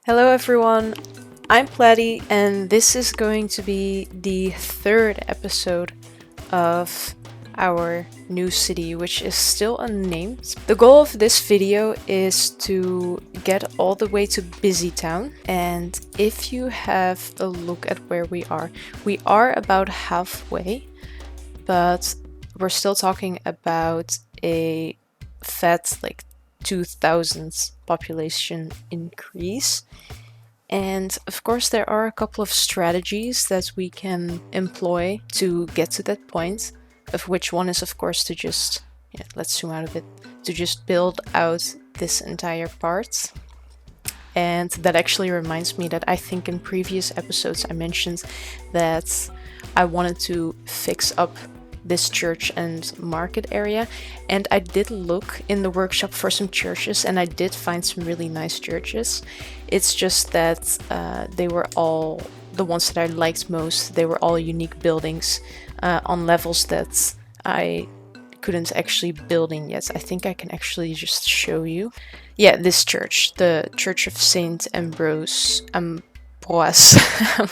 Hello everyone, I'm Platty, and this is going to be the third episode of our new city, which is still unnamed. The goal of this video is to get all the way to Busy Town, and if you have a look at where we are about halfway, but we're still talking about a fat 2000 population increase. And of course, there are a couple of strategies that we can employ to get to that point, of which one is, of course, to just, let's zoom out a bit, to just build out this entire part. And that actually reminds me that I think in previous episodes I mentioned that I wanted to fix up this church and market area, and I did look in the workshop for some churches, and I did find some really nice churches. It's just that they were all the ones that I liked most. They were all unique buildings on levels that I couldn't actually build in yet. I think I can actually just show you. Yeah, this church, the Church of Saint Ambrose. I'm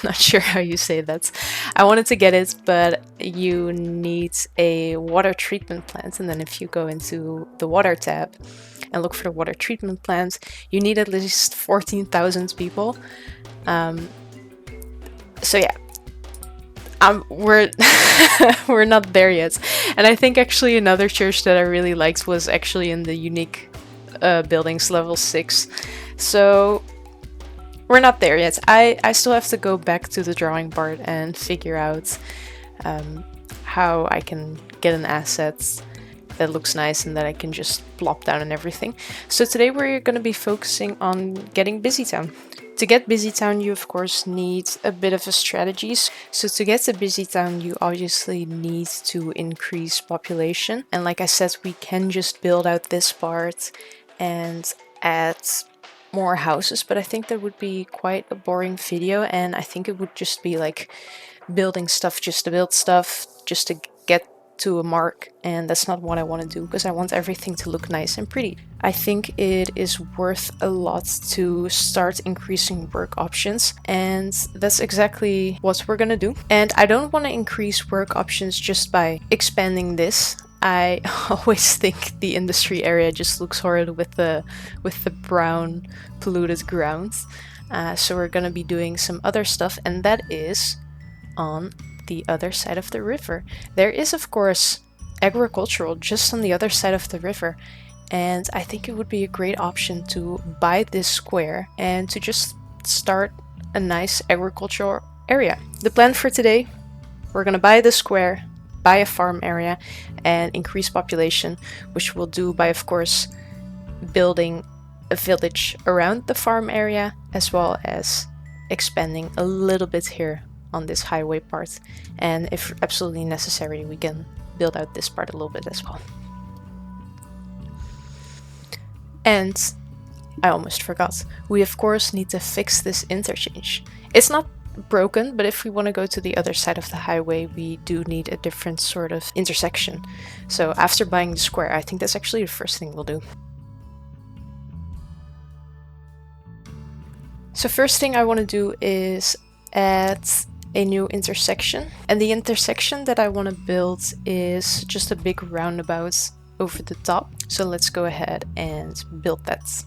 not sure how you say that. I wanted to get it, but you need a water treatment plant. And then if you go into the water tab and look for the water treatment plant, you need at least 14,000 people. So yeah, we're we're not there yet. And I think actually another church that I really liked was actually in the unique buildings level 6. So we're not there yet. I still have to go back to the drawing board and figure out how I can get an asset that looks nice and that I can just plop down and everything. So today we're going to be focusing on getting Busy Town. To get Busy Town, you of course need a bit of a strategy. So to get to Busy Town, you obviously need to increase population. And like I said, we can just build out this part and add more houses, but I think that would be quite a boring video, and I think it would just be like building stuff just to build stuff, just to get to a mark, and that's not what I want to do, because I want everything to look nice and pretty. I think it is worth a lot to start increasing work options, and that's exactly what we're gonna do. And I don't want to increase work options just by expanding this. I always think the industry area just looks horrid with the brown polluted ground. So we're gonna be doing some other stuff, and that is on the other side of the river. There is of course agricultural just on the other side of the river, and I think it would be a great option to buy this square and to just start a nice agricultural area. The plan for today, we're gonna buy the square, buy a farm area, and increase population, which we'll do by, of course, building a village around the farm area, as well as expanding a little bit here on this highway part. And if absolutely necessary, we can build out this part a little bit as well. And I almost forgot, we of course need to fix this interchange. It's not broken, but if we want to go to the other side of the highway, we do need a different sort of intersection. So after buying the square, I think that's actually the first thing we'll do. So first thing I want to do is add a new intersection, and the intersection that I want to build is just a big roundabout over the top. So let's go ahead and build that.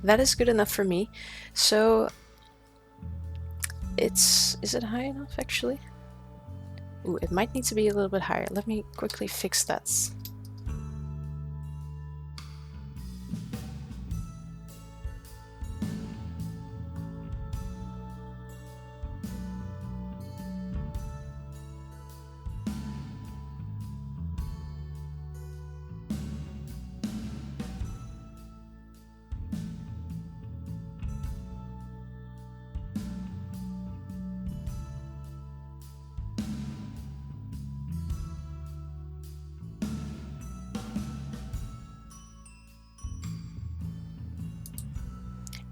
That is good enough for me. So is it high enough actually? Ooh, it might need to be a little bit higher. Let me quickly fix that.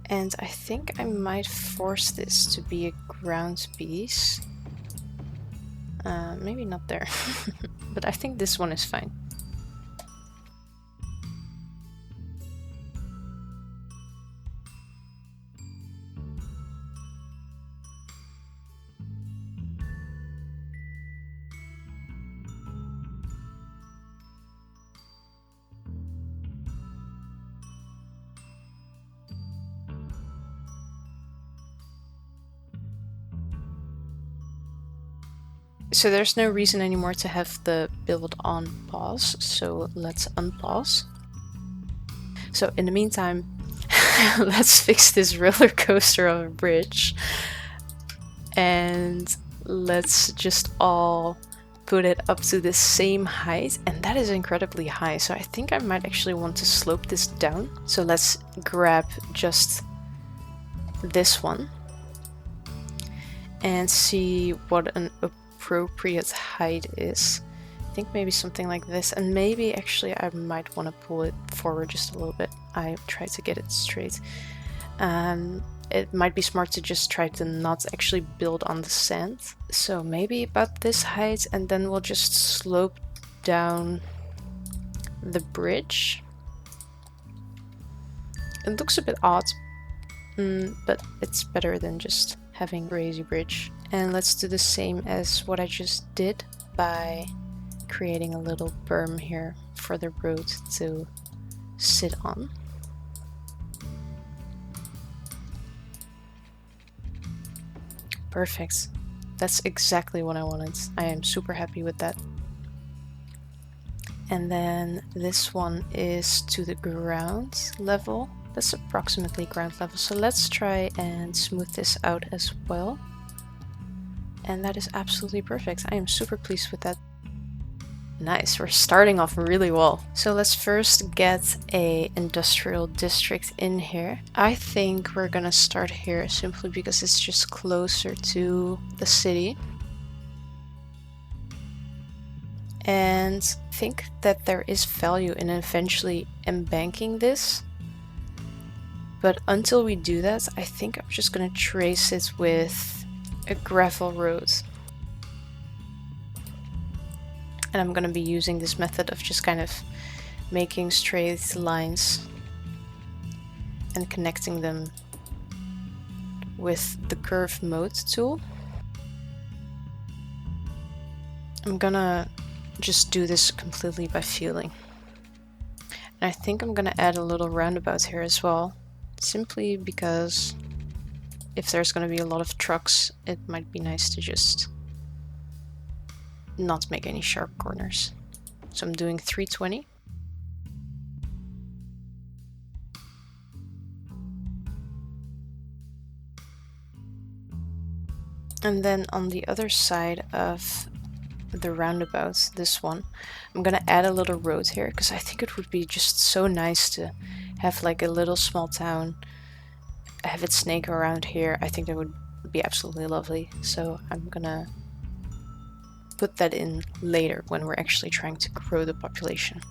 And I think I might force this to be a ground piece. Maybe not there, but I think this one is fine. So there's no reason anymore to have the build on pause, so let's unpause. So in the meantime, let's fix this roller coaster of a bridge. And let's just all put it up to the same height, and that is incredibly high, so I think I might actually want to slope this down. So let's grab just this one and see what an appropriate height is. I think maybe something like this, and maybe actually I might want to pull it forward just a little bit. I try to get it straight. It might be smart to just try to not actually build on the sand. So maybe about this height, and then we'll just slope down the bridge. It looks a bit odd, but it's better than just having a crazy bridge. And let's do the same as what I just did by creating a little berm here for the road to sit on. Perfect. That's exactly what I wanted. I am super happy with that. And then this one is to the ground level. That's approximately ground level. So let's try and smooth this out as well. And that is absolutely perfect. I am super pleased with that. Nice, we're starting off really well. So let's first get a industrial district in here. I think we're gonna start here simply because it's just closer to the city. And think that there is value in eventually embanking this. But until we do that, I think I'm just gonna trace it with a gravel road. And I'm gonna be using this method of just kind of making straight lines and connecting them with the curve mode tool. I'm gonna just do this completely by feeling. And I think I'm gonna add a little roundabout here as well, simply because if there's gonna be a lot of trucks, it might be nice to just not make any sharp corners. So I'm doing 320. And then on the other side of the roundabout, this one, I'm gonna add a little road here because I think it would be just so nice to have like a little small town, have it snake around here. I think that would be absolutely lovely. So I'm gonna put that in later when we're actually trying to grow the population.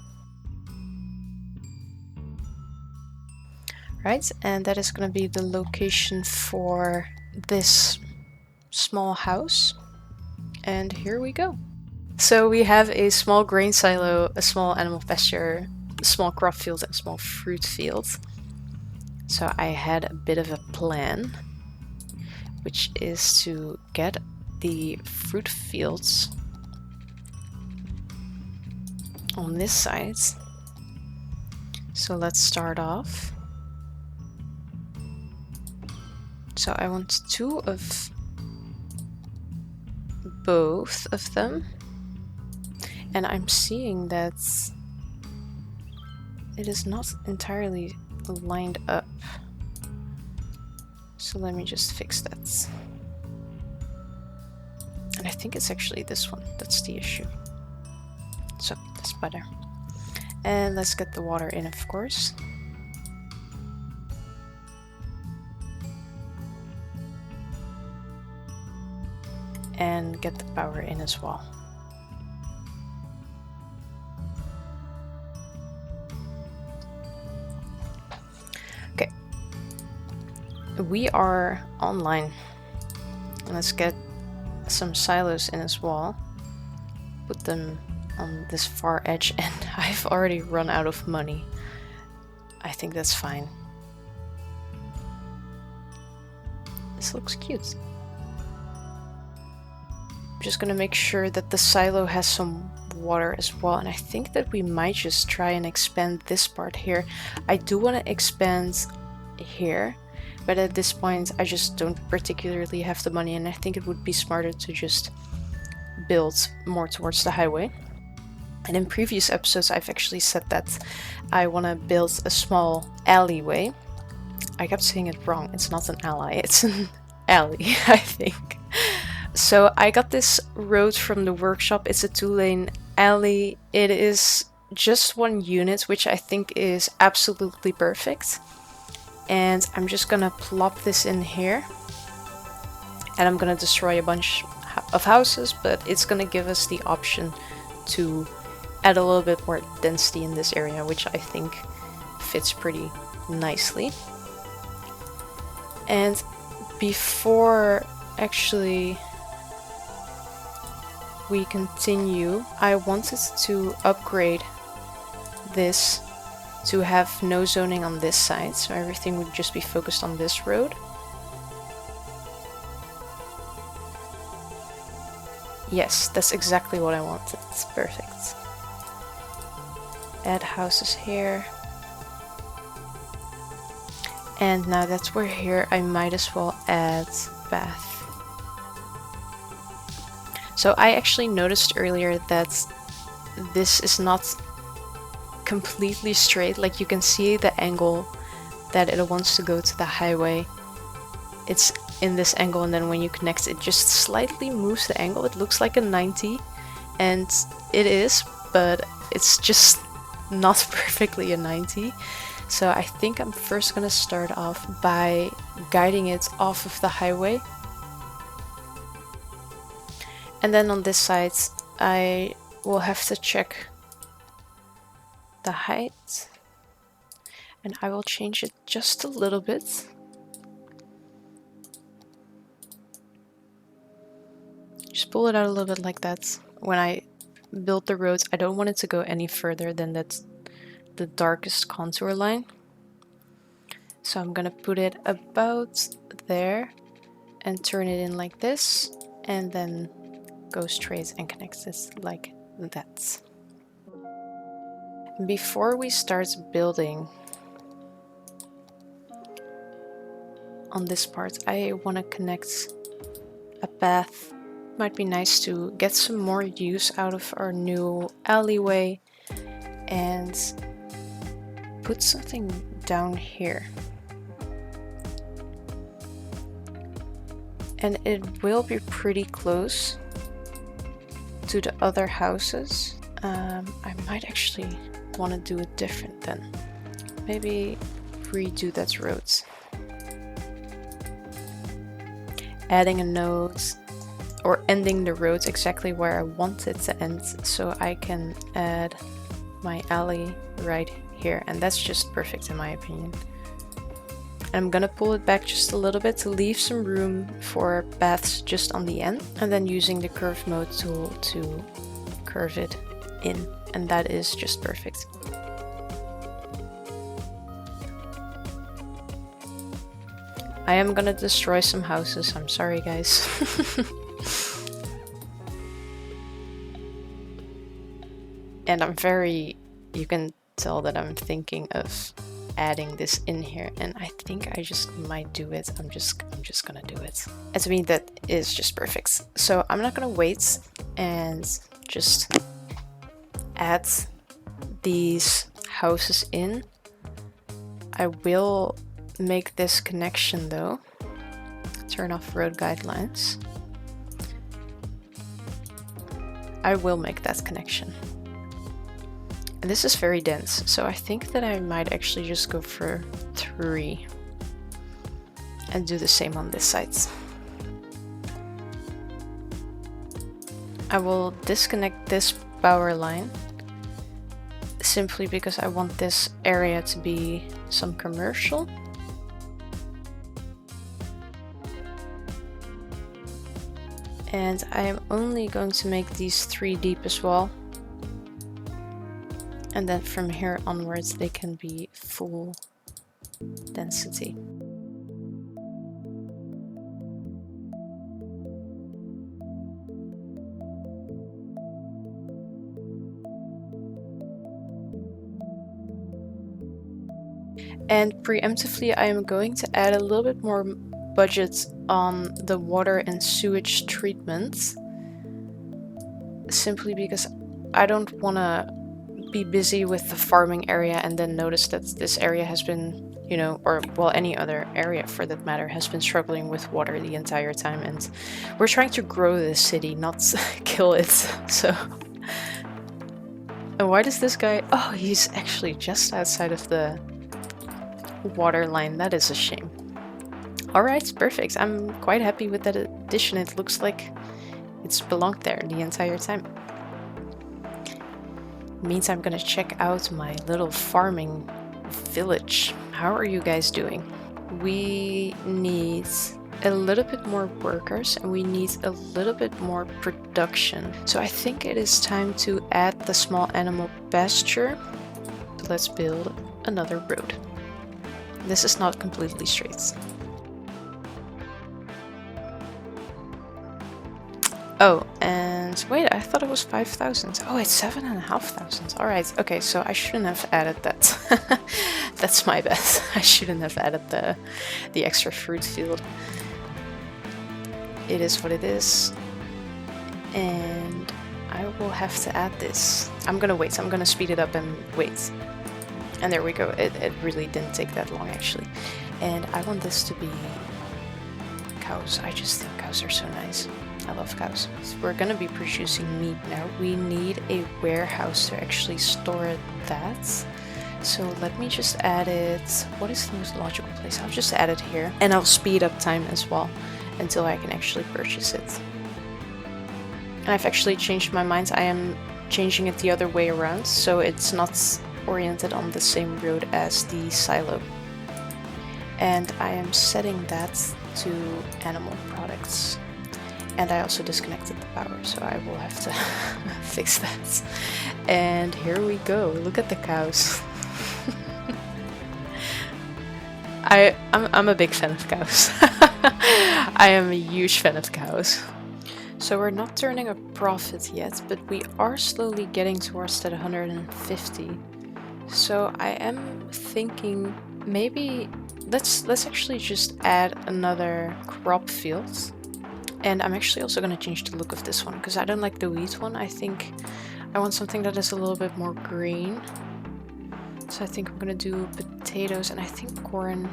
Right, and that is going to be the location for this small house. And here we go. So we have a small grain silo, a small animal pasture, a small crop field, and a small fruit field. So I had a bit of a plan, which is to get the fruit fields on this side. So let's start off So I want 2 of both of them. And I'm seeing that it is not entirely lined up. So let me just fix that. And I think it's actually this one that's the issue. So that's better. And let's get the water in, of course. And get the power in as well. Okay. We are online. Let's get some silos in as well. Put them on this far edge, and I've already run out of money. I think that's fine. This looks cute. I'm just gonna make sure that the silo has some water as well, and I think that we might just try and expand this part here. I do want to expand here, but at this point I just don't particularly have the money, and I think it would be smarter to just build more towards the highway. And in previous episodes I've actually said that I want to build a small alleyway. I kept saying it wrong. It's not an ally, it's an alley, I think. So I got this road from the workshop. It's a 2-lane alley. It is just 1 unit, which I think is absolutely perfect. And I'm just gonna plop this in here. And I'm gonna destroy a bunch of houses, but it's gonna give us the option to add a little bit more density in this area, which I think fits pretty nicely. And before actually we continue, I wanted to upgrade this to have no zoning on this side, so everything would just be focused on this road. Yes, that's exactly what I wanted. It's perfect. Add houses here. And now that we're here, I might as well add bath. So I actually noticed earlier that this is not completely straight. Like, you can see the angle that it wants to go to the highway. It's in this angle, and then when you connect it just slightly moves the angle. It looks like a 90, and it is, but it's just not perfectly a 90. So I think I'm first gonna start off by guiding it off of the highway. And then on this side, I will have to check the height. And I will change it just a little bit. Just pull it out a little bit like that. When I build the roads, I don't want it to go any further than that, the darkest contour line. So I'm gonna put it about there and turn it in like this, and then go straight and connect it like that. Before we start building on this part, I want to connect a path. Might be nice to get some more use out of our new alleyway and put something down here. And it will be pretty close to the other houses. I might actually want to do it different then. Maybe redo that road. Adding a node or ending the road exactly where I want it to end, so I can add my alley right here, and that's just perfect in my opinion. I'm gonna pull it back just a little bit to leave some room for paths just on the end, and then using the curve mode tool to curve it in, and that is just perfect. I am gonna destroy some houses, I'm sorry guys. And I'm very, you can tell that I'm thinking of adding this in here, and I think I just might do it. I'm just gonna do it. And to me, that is just perfect. So I'm not gonna wait and just add these houses in. I will make this connection though. Turn off road guidelines. I will make that connection. And this is very dense, so I think that I might actually just go for 3 and do the same on this side. I will disconnect this power line simply because I want this area to be some commercial. And I am only going to make these 3 deep as well. And then from here onwards they can be full density. And preemptively I am going to add a little bit more budget on the water and sewage treatment. Simply because I don't want to be busy with the farming area and then notice that this area has been, you know, or well, any other area for that matter, has been struggling with water the entire time. And we're trying to grow this city, not kill it. So, and why does this guy, oh, he's actually just outside of the water line. That is a shame. All right, perfect. I'm quite happy with that addition. It looks like it's belonged there the entire time. Means I'm gonna check out my little farming village. How are you guys doing? We need a little bit more workers and we need a little bit more production. So I think it is time to add the small animal pasture. Let's build another road. This is not completely straight. Oh, and wait, I thought it was 5,000. Oh, it's 7,500. All right, okay, so I shouldn't have added that. That's my bad. I shouldn't have added the extra fruit field. It is what it is. And I will have to add this. I'm gonna wait. I'm gonna speed it up and wait. And there we go. It really didn't take that long, actually. And I want this to be cows. I just think cows are so nice. I love cows. So we're gonna be producing meat now. We need a warehouse to actually store that. So let me just add it. What is the most logical place? I'll just add it here. And I'll speed up time as well until I can actually purchase it. And I've actually changed my mind. I am changing it the other way around. So it's not oriented on the same road as the silo. And I am setting that to animal products. And I also disconnected the power, so I will have to fix that. And here we go. Look at the cows. I'm a big fan of cows. I am a huge fan of cows. So we're not turning a profit yet, but we are slowly getting towards that 150. So I am thinking maybe let's actually just add another crop field. And I'm actually also going to change the look of this one because I don't like the wheat one. I think I want something that is a little bit more green. So I think I'm going to do potatoes, and I think corn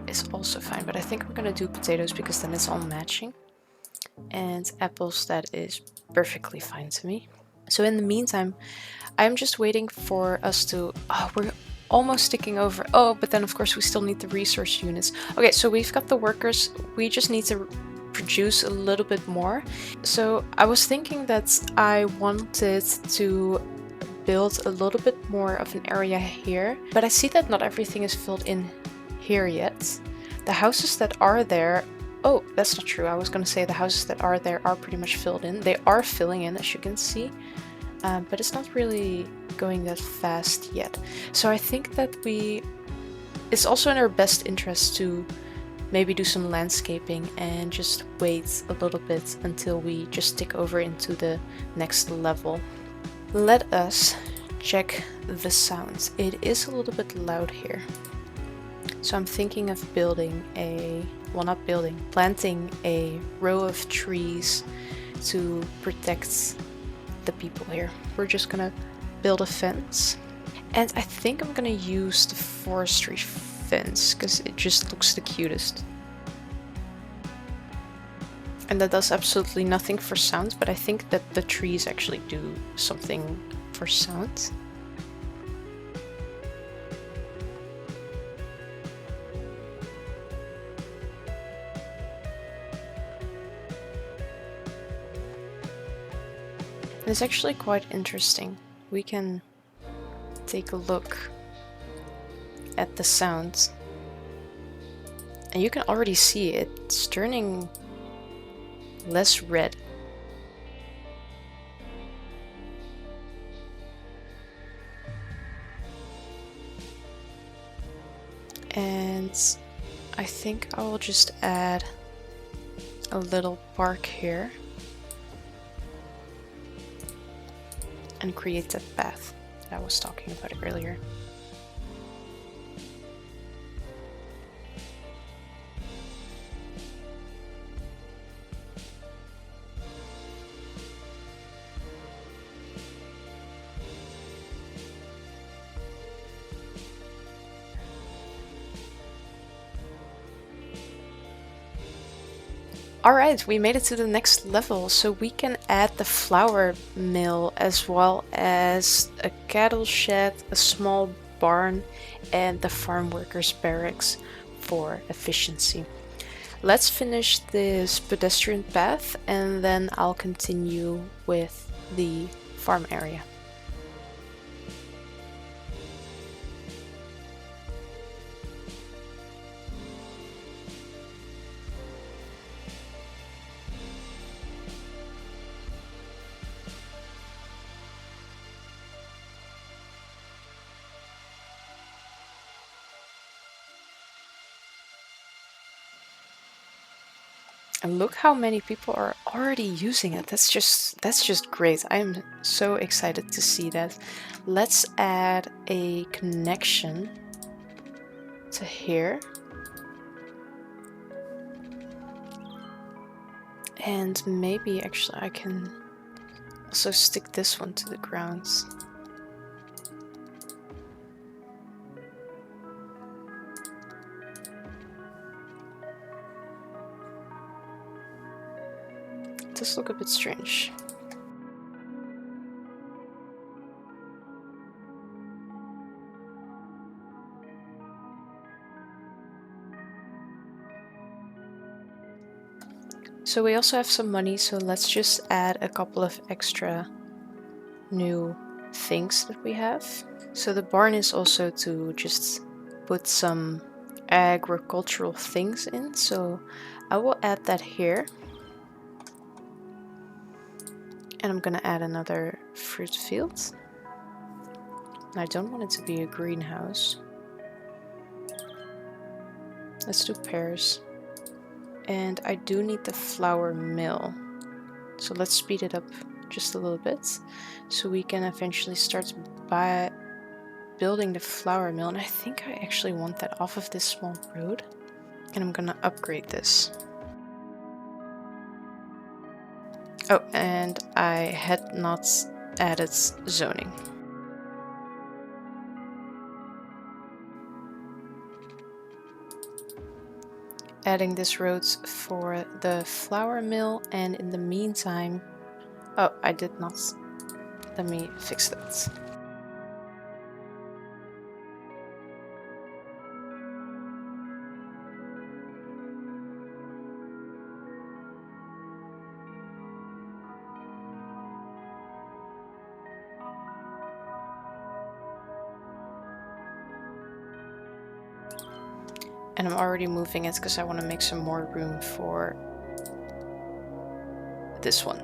is also fine. But I think I'm going to do potatoes because then it's all matching. And apples, that is perfectly fine to me. So in the meantime, I'm just waiting for us to... Oh, we're almost ticking over. Oh, but then of course we still need the resource units. Okay, so we've got the workers. We just need to produce a little bit more. So I was thinking that I wanted to build a little bit more of an area here, but I see that not everything is filled in here yet. The houses that are there, oh, that's not true. I was going to say the houses that are there are pretty much filled in. They are filling in, as you can see, but it's not really going that fast yet. So I think that it's also in our best interest to maybe do some landscaping and just wait a little bit until we just tick over into the next level. Let us check the sounds. It is a little bit loud here. So I'm thinking of building planting a row of trees to protect the people here. We're just gonna build a fence. And I think I'm gonna use the forestry fence because it just looks the cutest. And that does absolutely nothing for sounds, but I think that the trees actually do something for sounds. And it's actually quite interesting. We can take a look at the sounds. And you can already see it's turning less red. And I think I will just add a little bark here and create that path that I was talking about earlier. Alright, we made it to the next level, so we can add the flour mill as well as a cattle shed, a small barn, and the farm workers barracks for efficiency. Let's finish this pedestrian path and then I'll continue with the farm area. And look how many people are already using it. That's just great. I'm so excited to see that. Let's add a connection to here. And maybe actually I can also stick this one to the ground. It does look a bit strange. So we also have some money, so let's just add a couple of extra new things that we have. So the barn is also to just put some agricultural things in, so I will add that here. And I'm gonna add another fruit field. And I don't want it to be a greenhouse. Let's do pears. And I do need the flour mill. So let's speed it up just a little bit so we can eventually start by building the flour mill. And I think I actually want that off of this small road. And I'm gonna upgrade this. Oh, and I had not added zoning. Adding this road for the flour mill, and in the meantime, oh, I did not. Let me fix that. And I'm already moving it because I want to make some more room for this one.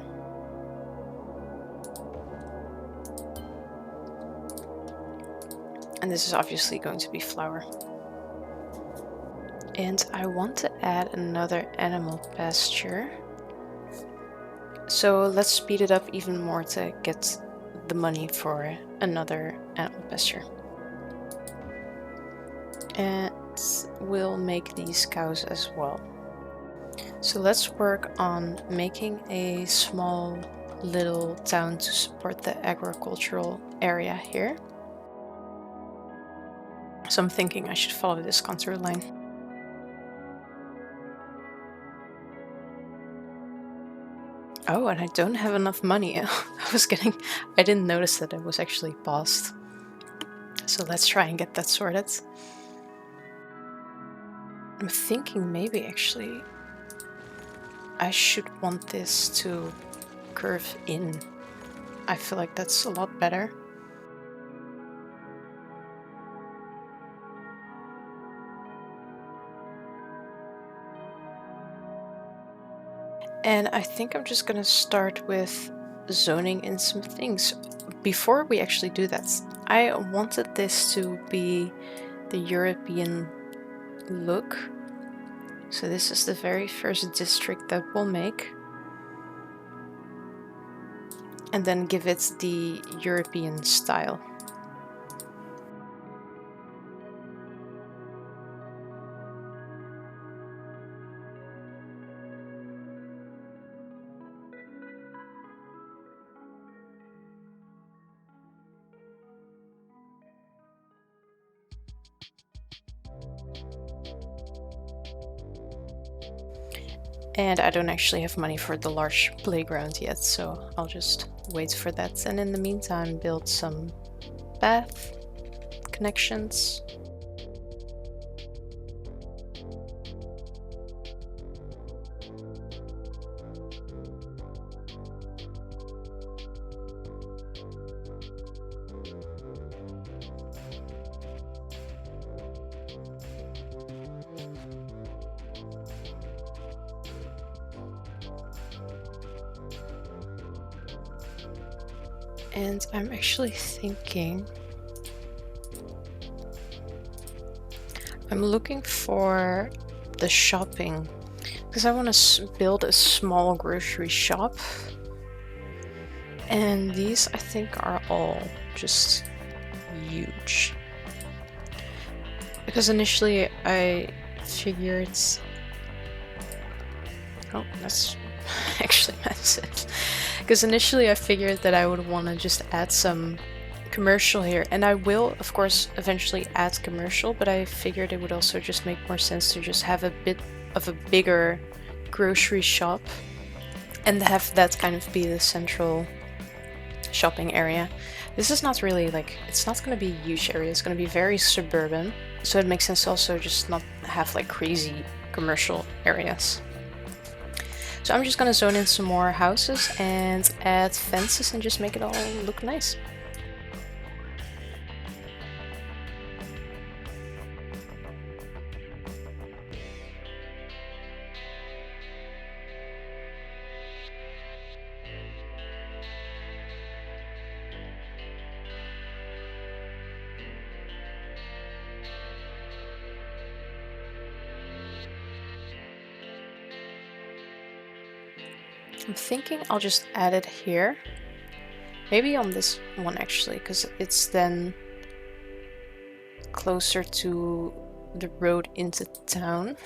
And this is obviously going to be flour. And I want to add another animal pasture. So let's speed it up even more to get the money for another animal pasture. And we'll make these cows as well. So let's work on making a small little town to support the agricultural area here. So I'm thinking I should follow this contour line. Oh, and I don't have enough money. I didn't notice that it was actually paused. So let's try and get that sorted. I'm thinking maybe actually I should want this to curve in. I feel like that's a lot better. And I think I'm just gonna start with zoning in some things. Before we actually do that, I wanted this to be the European look. So this is the very first district that we'll make. And then give it the European style. And I don't actually have money for the large playground yet, so I'll just wait for that. And in the meantime, build some path connections. And I'm actually thinking I'm looking for the shopping because I want to build a small grocery shop. And these I think are all just huge. Because initially I figured... Oh, that's actually massive. Because initially I figured that I would want to just add some commercial here. And I will, of course, eventually add commercial, but I figured it would also just make more sense to just have a bit of a bigger grocery shop and have that kind of be the central shopping area. This is not really like, it's not going to be a huge area, it's going to be very suburban. So it makes sense to also just not have like crazy commercial areas. So I'm just gonna zone in some more houses and add fences and just make it all look nice. I'm thinking I'll just add it here. Maybe on this one actually, because it's then closer to the road into town.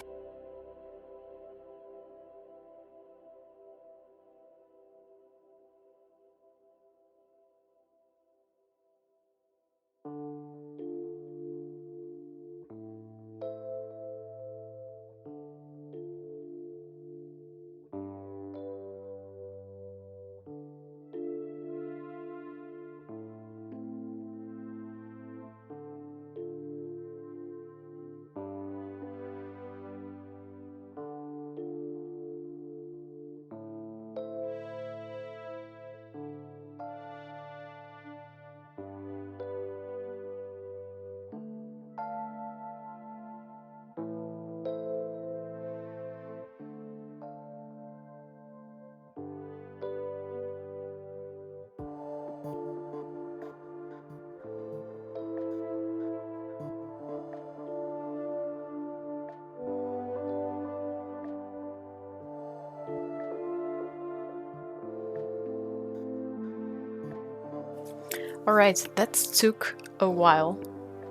Alright, that took a while,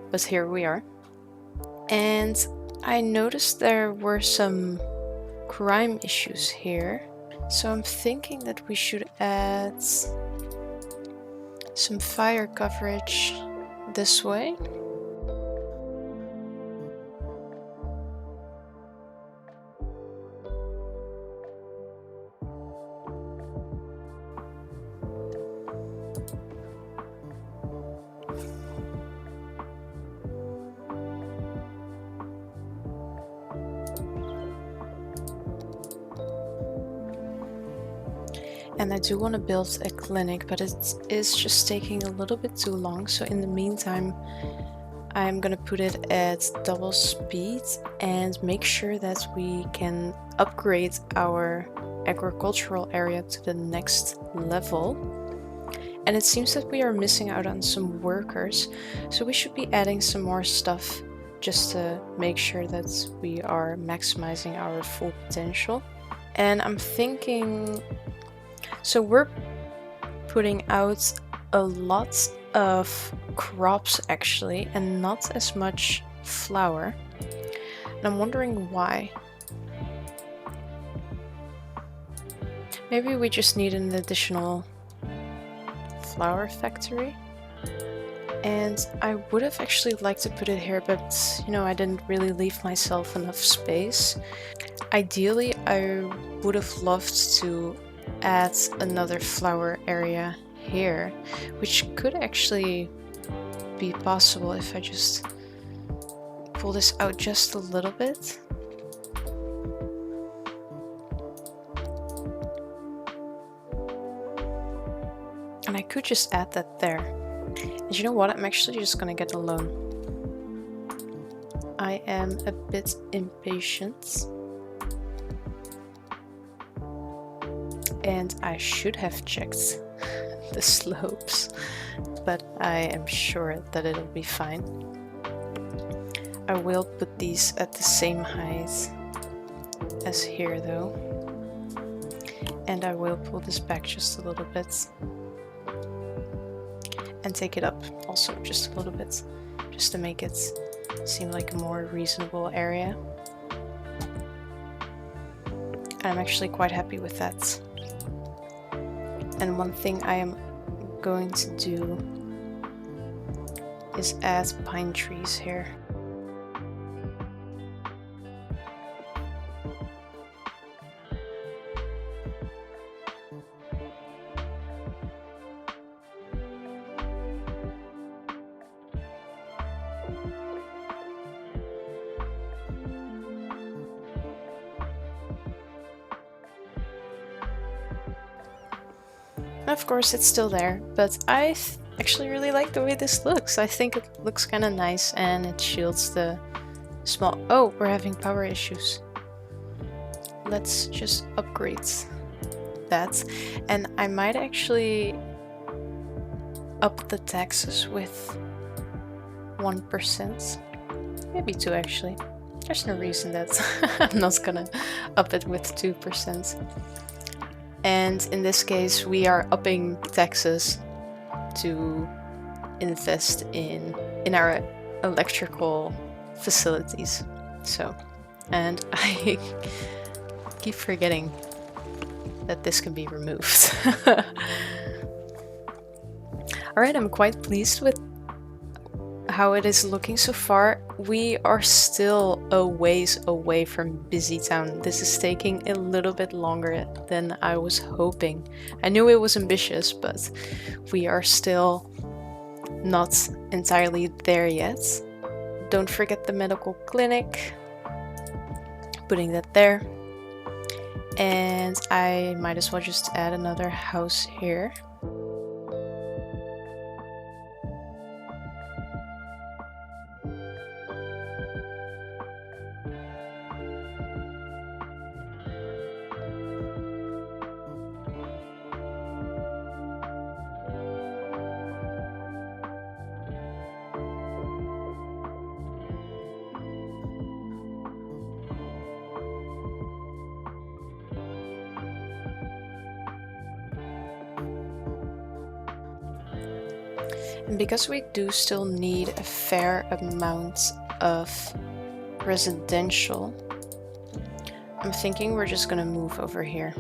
but here we are. And I noticed there were some crime issues here. So I'm thinking that we should add some fire coverage this way. And I do want to build a clinic, but it is just taking a little bit too long. So in the meantime, I'm gonna put it at double speed and make sure that we can upgrade our agricultural area to the next level. And it seems that we are missing out on some workers, so we should be adding some more stuff just to make sure that we are maximizing our full potential. And I'm thinking, so we're putting out a lot of crops actually, and not as much flour. And I'm wondering why. Maybe we just need an additional flour factory. And I would have actually liked to put it here, but you know, I didn't really leave myself enough space. Ideally, I would have loved to add another flower area here, which could actually be possible if I just pull this out just a little bit. And I could just add that there. And you know what? I'm actually just gonna get a loan. I am a bit impatient. And I should have checked the slopes, but I am sure that it'll be fine. I will put these at the same height as here though. And I will pull this back just a little bit. And take it up also just a little bit, just to make it seem like a more reasonable area. And I'm actually quite happy with that. And one thing I am going to do is add pine trees here. Of course it's still there, but I actually really like the way this looks. I think it looks kind of nice and it shields the small... Oh, we're having power issues. Let's just upgrade that. And I might actually up the taxes with 1%. Maybe 2 actually. There's no reason that I'm not gonna up it with 2%. And in this case, we are upping taxes to invest in our electrical facilities. So, and I keep forgetting that this can be removed. Alright, I'm quite pleased with how it is looking so far. We are still a ways away from Busy Town. This is taking a little bit longer than I was hoping. I knew it was ambitious, but we are still not entirely there yet. Don't forget the medical clinic. Putting that there. And I might as well just add another house here. And because we do still need a fair amount of residential, I'm thinking we're just gonna move over here.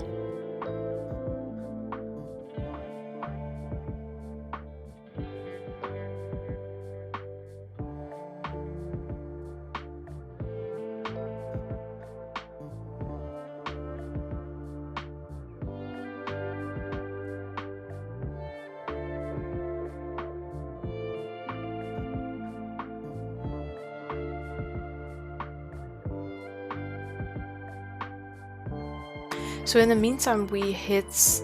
So in the meantime, we hit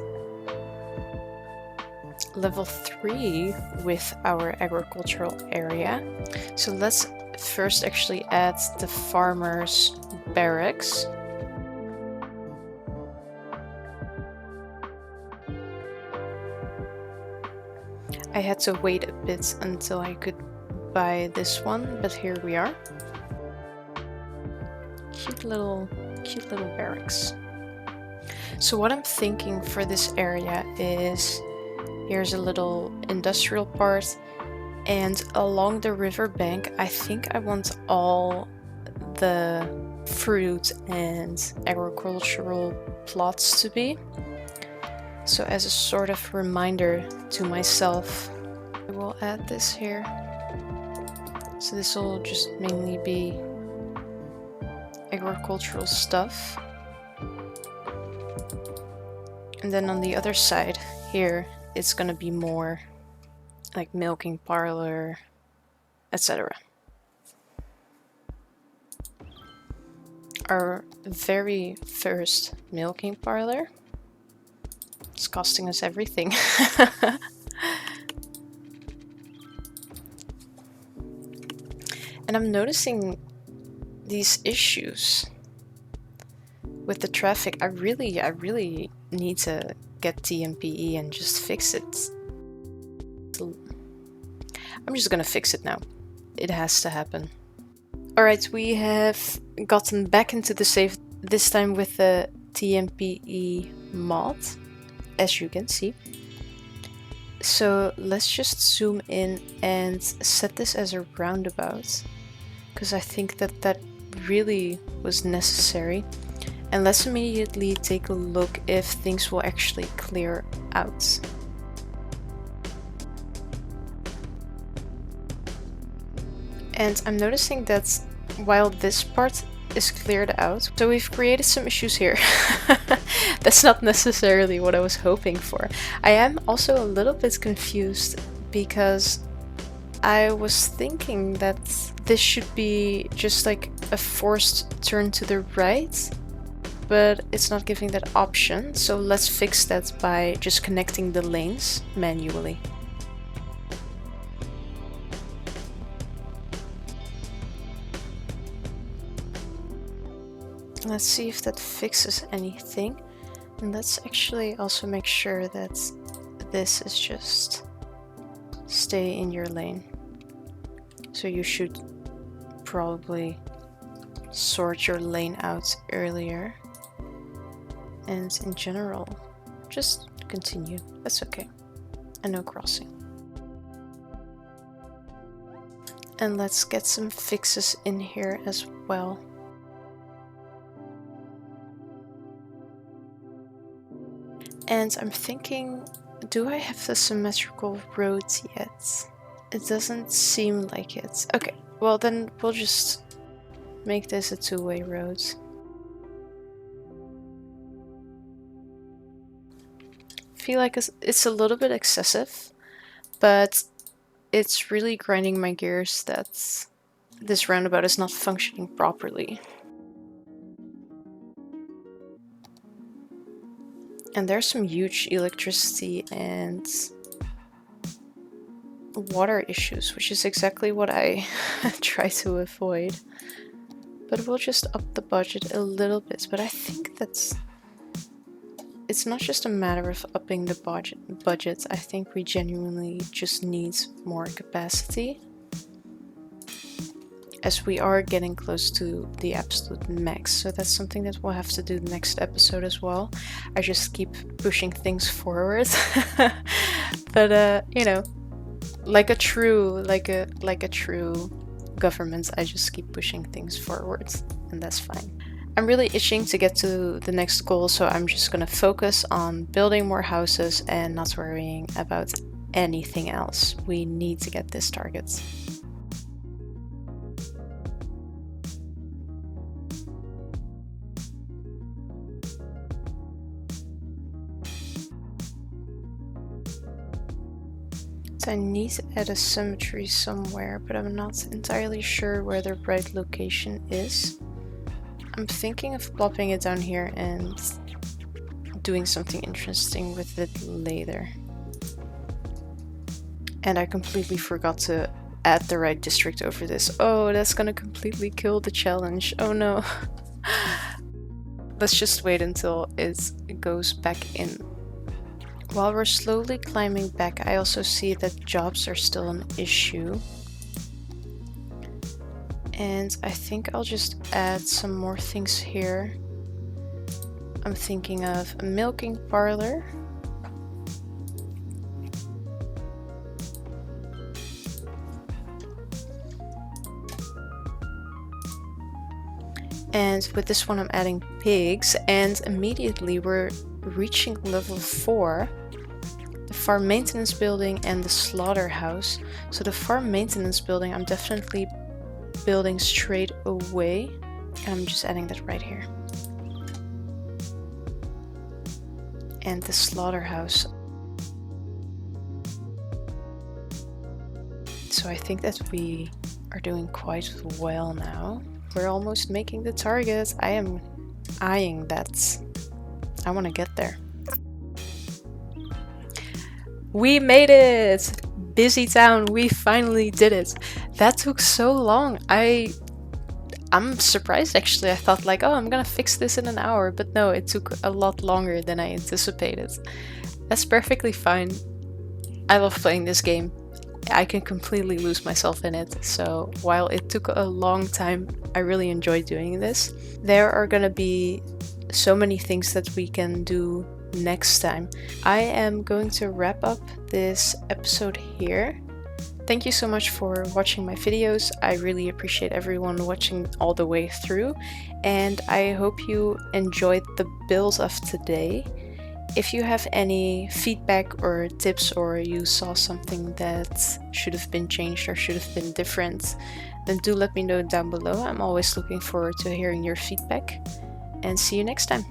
level 3 with our agricultural area. So let's first actually add the farmer's barracks. I had to wait a bit until I could buy this one, but here we are. Cute little barracks. So what I'm thinking for this area is, here's a little industrial part, and along the riverbank I think I want all the fruit and agricultural plots to be. So as a sort of reminder to myself, I will add this here. So this will just mainly be agricultural stuff. And then on the other side here, it's gonna be more like milking parlor, etc. Our very first milking parlor is costing us everything. And I'm noticing these issues with the traffic. I really need to get TMPE and just fix it. I'm just gonna fix it now. It has to happen. Alright, we have gotten back into the save, this time with the TMPE mod, as you can see. So let's just zoom in and set this as a roundabout, because I think that really was necessary. And let's immediately take a look if things will actually clear out. And I'm noticing that while this part is cleared out, so we've created some issues here. That's not necessarily what I was hoping for. I am also a little bit confused because I was thinking that this should be just like a forced turn to the right, but it's not giving that option. So let's fix that by just connecting the lanes manually. Let's see if that fixes anything. And let's actually also make sure that this is just stay in your lane. So you should probably sort your lane out earlier. And in general, just continue. That's okay. And no crossing. And let's get some fixes in here as well. And I'm thinking, do I have the symmetrical roads yet? It doesn't seem like it. Okay, well then we'll just make this a two-way road. I feel like it's a little bit excessive, but it's really grinding my gears that this roundabout is not functioning properly. And there's some huge electricity and water issues, which is exactly what I try to avoid. But we'll just up the budget a little bit. But I think that's... it's not just a matter of upping the budget. I think we genuinely just need more capacity, as we are getting close to the absolute max. So that's something that we'll have to do next episode as well. I just keep pushing things forward. But you know, like a true government, I just keep pushing things forwards, and that's fine. I'm really itching to get to the next goal, so I'm just gonna focus on building more houses and not worrying about anything else. We need to get this target. So I need to add a cemetery somewhere, but I'm not entirely sure where the right location is. I'm thinking of plopping it down here and doing something interesting with it later. And I completely forgot to add the right district over this. Oh, that's gonna completely kill the challenge. Oh no. Let's just wait until it goes back in. While we're slowly climbing back, I also see that jobs are still an issue. And I think I'll just add some more things here. I'm thinking of a milking parlor. And with this one I'm adding pigs, and immediately we're reaching level 4. The farm maintenance building and the slaughterhouse. So the farm maintenance building I'm definitely building straight away, and I'm just adding that right here. And the slaughterhouse. So I think that we are doing quite well now. We're almost making the target. I am eyeing that. I want to get there. We made it! Busy town, we finally did it. That took so long. I'm surprised actually. I thought like, oh, I'm gonna fix this in an hour, but no, it took a lot longer than I anticipated. That's perfectly fine. I love playing this game. I can completely lose myself in it, so while it took a long time, I really enjoyed doing this. There are gonna be so many things that we can do next time. I am going to wrap up this episode here. Thank you so much for watching my videos. I really appreciate everyone watching all the way through, and I hope you enjoyed the build of today. If you have any feedback or tips, or you saw something that should have been changed or should have been different, then do let me know down below. I'm always looking forward to hearing your feedback, and see you next time.